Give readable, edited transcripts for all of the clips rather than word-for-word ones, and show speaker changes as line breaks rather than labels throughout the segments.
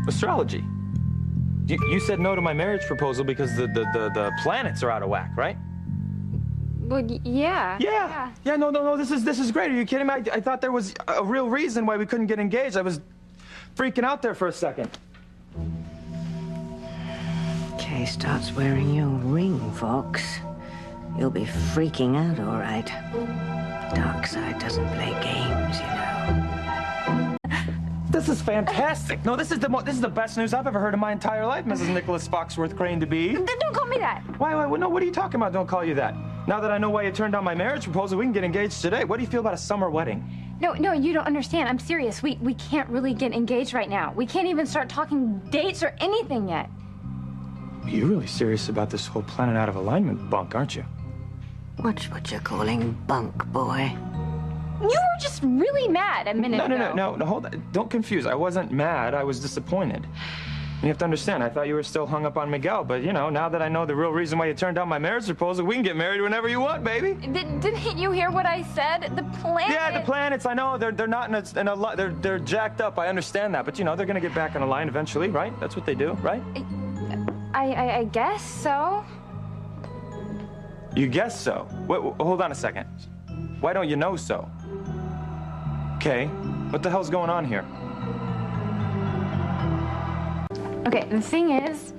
Astrology. You said no to my marriage proposal because the planets are out of whack, right?
Well, yeah.
Yeah, no, this is great. Are you kidding me? I thought there was a real reason why we couldn't get engaged. I was freaking out there for a second.
Kay starts wearing your ring, Fox. You'll be freaking out, all right. Dark side doesn't play games, you know.
This is fantastic. No, this is the best news I've ever heard in my entire life, Mrs. Nicholas Foxworth Crane to be.
Don't call me that.
Why? No, what are you talking about? Don't call you that. Now that I know why you turned down my marriage proposal, we can get engaged today. What do you feel about a summer wedding?
No, you don't understand. I'm serious. We can't really get engaged right now. We can't even start talking dates or anything yet.
You're really serious about this whole planet out of alignment bunk, aren't you?
Watch what you're calling bunk, boy.
You were just really mad a minute ago.
No, hold on. Don't confuse. I wasn't mad. I was disappointed. You have to understand, I thought you were still hung up on Miguel, but, you know, now that I know the real reason why you turned down my marriage proposal, we can get married whenever you want, baby.
Didn't you hear what I said? The planets...
Yeah, the planets, I know, they're not in a they're jacked up, I understand that, but, you know, they're gonna get back in a line eventually, right? That's what they do, right?
I guess so.
You guess so? Wait, hold on a second. Why don't you know so? Okay, what the hell's going on here?
Okay, the thing is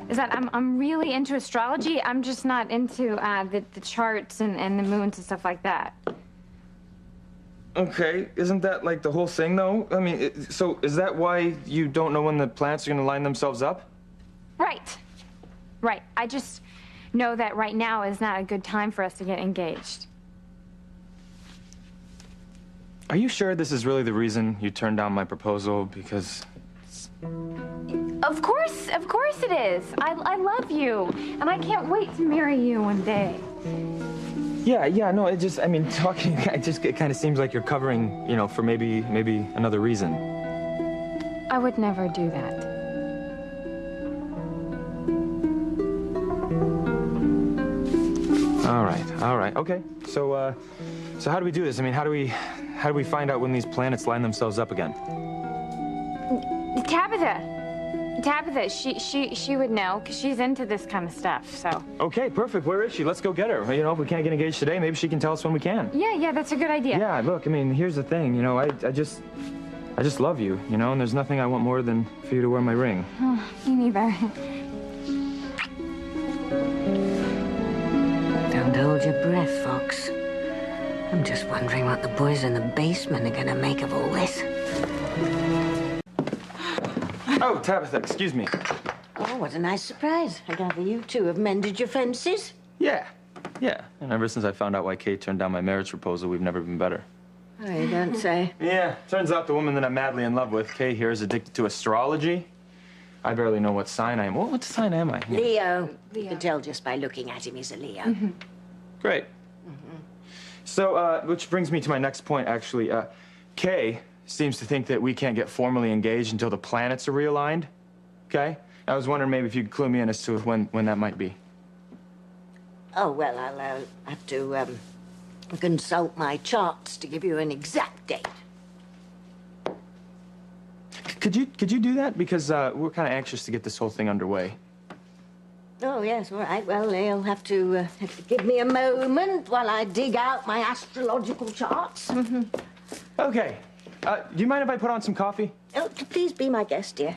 that I'm really into astrology. I'm just not into the charts and the moons and stuff like that.
Okay, isn't that like the whole thing, though? I mean, so is that why you don't know when the planets are gonna line themselves up?
Right. I just know that right now is not a good time for us to get engaged.
Are you sure this is really the reason you turned down my proposal? Because...
Of course it is. I love you, and I can't wait to marry you one day.
Yeah, no, I mean, talking, it kind of seems like you're covering, you know, for maybe another reason.
I would never do that.
All right, okay. So how do we do this? I mean, how do we find out when these planets line themselves up again? Tabitha, she would know, because she's into this kind of stuff, so. Okay, perfect. Where is she? Let's go get her. You know, if we can't get engaged today, maybe she can tell us when we can.
Yeah, that's a good idea.
Yeah, look, I mean, here's the thing, you know, I just love you, you know, and there's nothing I want more than for you to wear my ring.
Oh, me neither.
Don't hold your breath, Fox. I'm just wondering what the boys in the basement are gonna make of all this.
Oh, Tabitha, excuse me.
Oh, what a nice surprise. I gather you two have mended your fences.
Yeah. And ever since I found out why Kate turned down my marriage proposal, we've never been better.
Oh, you don't say.
Yeah, turns out the woman that I'm madly in love with, Kay here, is addicted to astrology. I barely know what sign I am. What sign am I?
Leo. You can tell just by looking at him he's a Leo.
Mm-hmm.
Great. So, which brings me to my next point, actually. Kay seems to think that we can't get formally engaged until the planets are realigned. Okay? I was wondering maybe if you could clue me in as to when that might be.
Oh, well, I'll have to consult my charts to give you an exact date.
Could you do that? Because we're kind of anxious to get this whole thing underway.
Oh, yes, all right. Well, you'll have to give me a moment while I dig out my astrological charts.
Mm-hmm. Okay. Do you mind if I put on some coffee?
Oh, please be my guest, dear.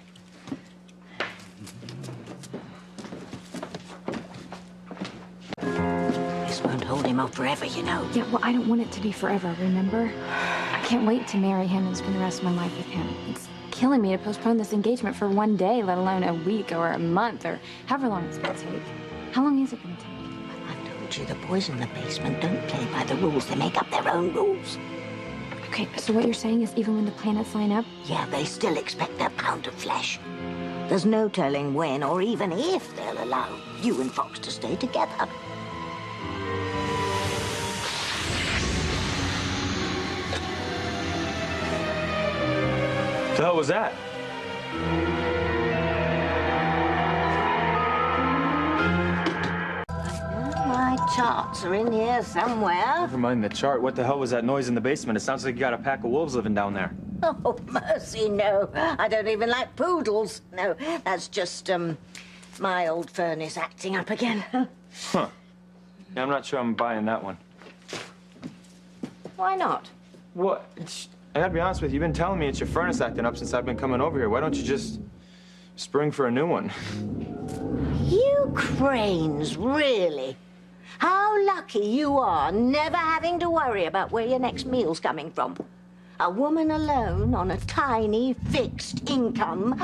This won't hold him off forever, you know.
Yeah, well, I don't want it to be forever, remember? I can't wait to marry him and spend the rest of my life with him. It's killing me to postpone this engagement for one day, let alone a week or a month or however long it's gonna take. How long is it gonna take?
I've told you, the boys in the basement don't play by the rules. They make up their own rules.
Okay, so what you're saying is even when the planets line up?
Yeah, they still expect their pound of flesh. There's no telling when or even if they'll allow you and Fox to stay together.
The hell was that?
My charts are in here somewhere.
Never mind the chart. What the hell was that noise in the basement? It sounds like you got a pack of wolves living down there.
Oh, mercy, no. I don't even like poodles. No, that's just, my old furnace acting up again.
Huh. Yeah, I'm not sure I'm buying that one.
Why not?
What? I gotta be honest with you, you've been telling me it's your furnace acting up since I've been coming over here. Why don't you just spring for a new one?
You cranes, really? How lucky you are never having to worry about where your next meal's coming from. A woman alone on a tiny, fixed income.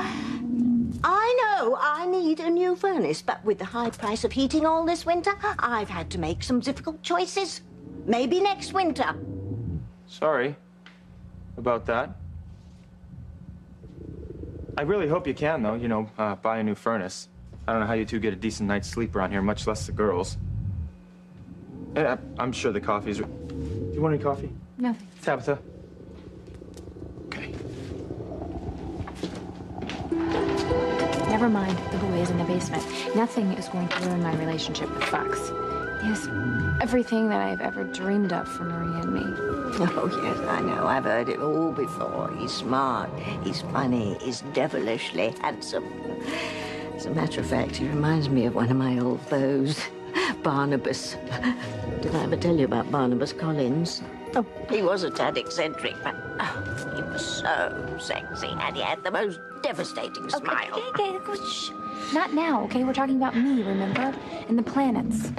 I know I need a new furnace, but with the high price of heating all this winter, I've had to make some difficult choices. Maybe next winter.
Sorry about that. I really hope you can, though, you know, buy a new furnace. I don't know how you two get a decent night's sleep around here, much less the girls. And I'm sure the coffee's... Do you want any coffee?
No.
Tabitha? Okay.
Never mind the boys in the basement. Nothing is going to ruin my relationship with Fox. He has everything that I've ever dreamed of for Marie and me.
Oh, yes, I know. I've heard it all before. He's smart, he's funny, he's devilishly handsome. As a matter of fact, he reminds me of one of my old beaux, Barnabas. Did I ever tell you about Barnabas Collins? Oh, he was a tad eccentric, but oh, he was so sexy, and he had the most devastating smile.
Okay, shh. Not now, okay? We're talking about me, remember? And the planets.
Did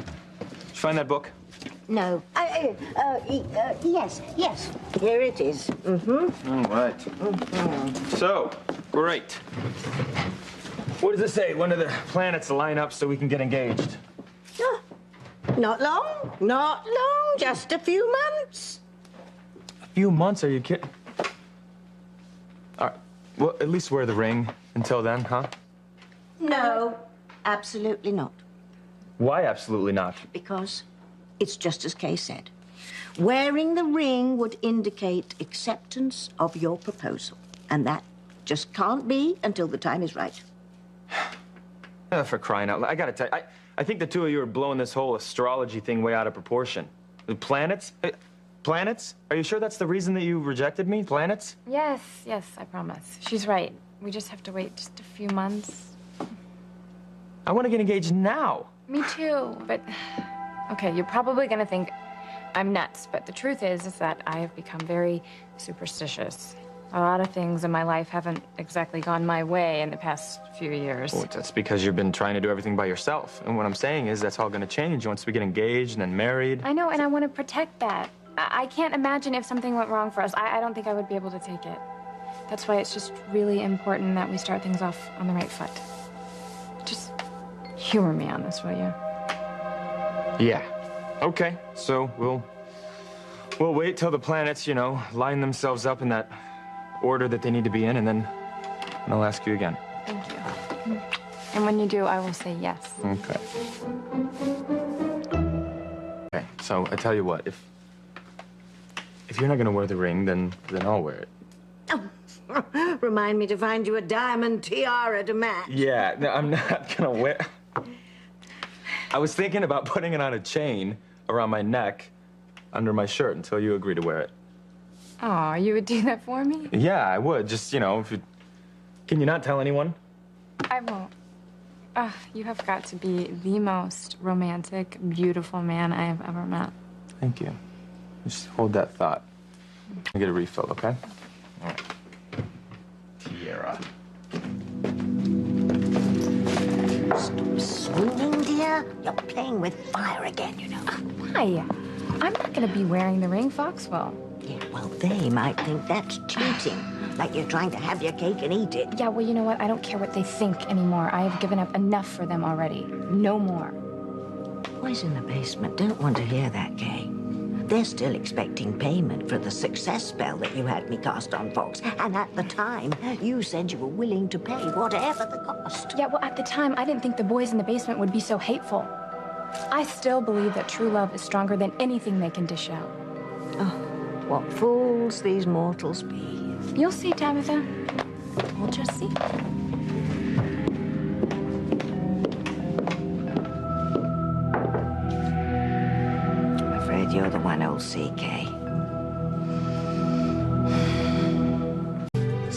you find that book?
No. Yes. Here it is. Mm-hmm.
All right.
Mm-hmm.
So, great. What does it say? When do the planets line up so we can get engaged?
Oh, not long, just a few months.
A few months? Are you kidding? All right. Well, at least wear the ring until then, huh?
No, absolutely not.
Why absolutely not?
Because it's just as Kay said. Wearing the ring would indicate acceptance of your proposal. And that just can't be until the time is right.
For crying out loud. I gotta tell you, I think the two of you are blowing this whole astrology thing way out of proportion. The planets? Planets? Are you sure that's the reason that you rejected me? Planets?
Yes, I promise. She's right. We just have to wait just a few months.
I want to get engaged now.
Me too, but... Okay, you're probably gonna think I'm nuts, but the truth is that I have become very superstitious. A lot of things in my life haven't exactly gone my way in the past few years.
Well, that's because you've been trying to do everything by yourself. And what I'm saying is that's all gonna change once we get engaged and then married.
I know, and I want to protect that. I can't imagine if something went wrong for us. I don't think I would be able to take it. That's why it's just really important that we start things off on the right foot. Just humor me on this, will you?
Yeah. Okay, so we'll wait till the planets, you know, line themselves up in that order that they need to be in, and then I'll ask you again.
Thank you. And when you do, I will say yes.
Okay. Okay, so I tell you what, if you're not gonna wear the ring, then I'll wear it.
Oh, remind me to find you a diamond tiara to match.
Yeah, no, I'm not gonna wear... I was thinking about putting it on a chain around my neck under my shirt until you agree to wear it.
Oh, you would do that for me?
Yeah, I would. Just, you know, if you... Can you not tell anyone?
I won't. You have got to be the most romantic, beautiful man I have ever met.
Thank you. Just hold that thought. I'll get a refill, okay? All right. Tiara.
Stop swooning, dear. You're playing with fire again, you know.
Why? I'm not going to be wearing the ring, Foxwell.
Yeah, well, they might think that's cheating. Like you're trying to have your cake and eat it.
Yeah, well, you know what? I don't care what they think anymore. I have given up enough for them already. No more.
Boys in the basement don't want to hear that, Kay. They're still expecting payment for the success spell that you had me cast on Fox. And at the time, you said you were willing to pay whatever the cost.
Yeah, well, at the time, I didn't think the boys in the basement would be so hateful. I still believe that true love is stronger than anything they can dish out.
Oh, what fools these mortals be.
You'll see, Tabitha. We'll just see.
You're the one who'll see, Kay.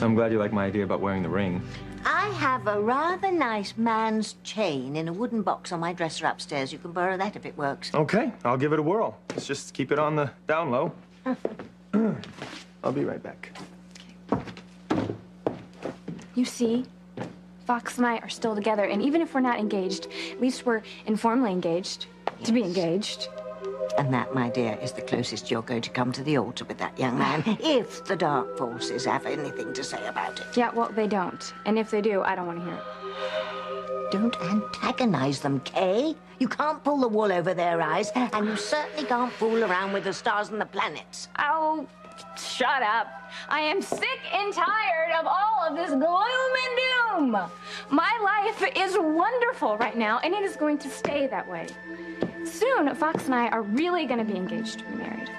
I'm glad you like my idea about wearing the ring.
I have a rather nice man's chain in a wooden box on my dresser upstairs. You can borrow that if it works.
Okay, I'll give it a whirl. Let's just keep it on the down low. I'll be right back.
You see, Fox and I are still together, and even if we're not engaged, at least we're informally engaged to be engaged.
And that, my dear, is the closest you're going to come to the altar with that young man, if the dark forces have anything to say about it.
Yeah, well, they don't. And if they do, I don't want to hear it.
Don't antagonize them, Kay. You can't pull the wool over their eyes, and you certainly can't fool around with the stars and the planets.
Oh, shut up. I am sick and tired of all of this gloom and doom. My life is wonderful right now, and it is going to stay that way. Soon, Fox and I are really going to be engaged to be married.